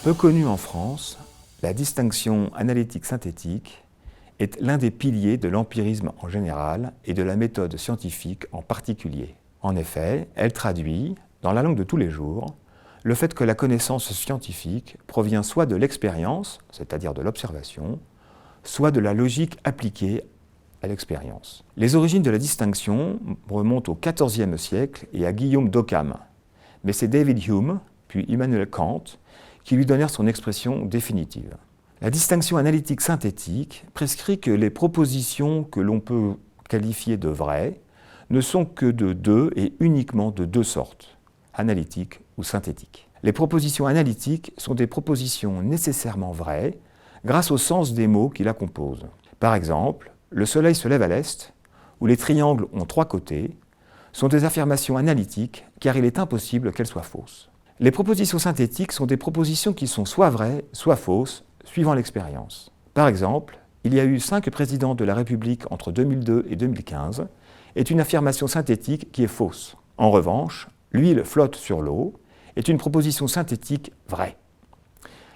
Peu connue en France, la distinction analytique-synthétique est l'un des piliers de l'empirisme en général et de la méthode scientifique en particulier. En effet, elle traduit, dans la langue de tous les jours, le fait que la connaissance scientifique provient soit de l'expérience, c'est-à-dire de l'observation, soit de la logique appliquée à l'expérience. Les origines de la distinction remontent au XIVe siècle et à Guillaume d'Occam, mais c'est David Hume, puis Immanuel Kant, qui lui donnèrent son expression définitive. La distinction analytique-synthétique prescrit que les propositions que l'on peut qualifier de vraies ne sont que de deux et uniquement de deux sortes, analytiques ou synthétiques. Les propositions analytiques sont des propositions nécessairement vraies grâce au sens des mots qui la composent. Par exemple, le soleil se lève à l'est, ou les triangles ont trois côtés, sont des affirmations analytiques car il est impossible qu'elles soient fausses. Les propositions synthétiques sont des propositions qui sont soit vraies, soit fausses, suivant l'expérience. Par exemple, il y a eu 5 présidents de la République entre 2002 et 2015 est une affirmation synthétique qui est fausse. En revanche, l'huile flotte sur l'eau est une proposition synthétique vraie.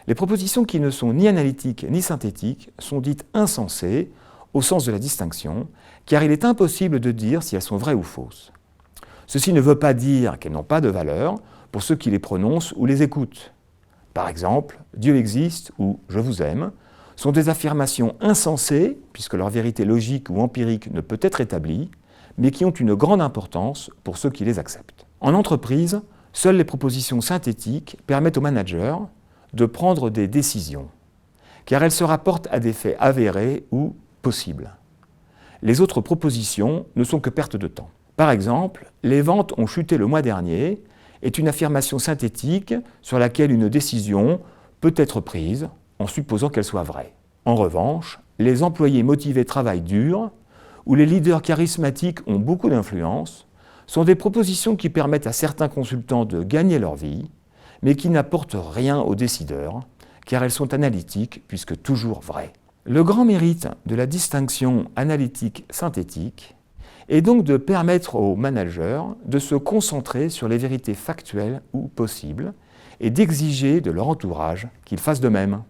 Les propositions qui ne sont ni analytiques ni synthétiques sont dites insensées au sens de la distinction, car il est impossible de dire si elles sont vraies ou fausses. Ceci ne veut pas dire qu'elles n'ont pas de valeur pour ceux qui les prononcent ou les écoutent. Par exemple, « Dieu existe » ou « Je vous aime » sont des affirmations insensées, puisque leur vérité logique ou empirique ne peut être établie, mais qui ont une grande importance pour ceux qui les acceptent. En entreprise, seules les propositions synthétiques permettent au manager de prendre des décisions, car elles se rapportent à des faits avérés ou possibles. Les autres propositions ne sont que perte de temps. Par exemple, « Les ventes ont chuté le mois dernier » est une affirmation synthétique sur laquelle une décision peut être prise en supposant qu'elle soit vraie. En revanche, les employés motivés travaillent dur ou les leaders charismatiques ont beaucoup d'influence sont des propositions qui permettent à certains consultants de gagner leur vie, mais qui n'apportent rien aux décideurs, car elles sont analytiques puisque toujours vraies. Le grand mérite de la distinction analytique-synthétique est donc de permettre aux managers de se concentrer sur les vérités factuelles ou possibles et d'exiger de leur entourage qu'ils fassent de même.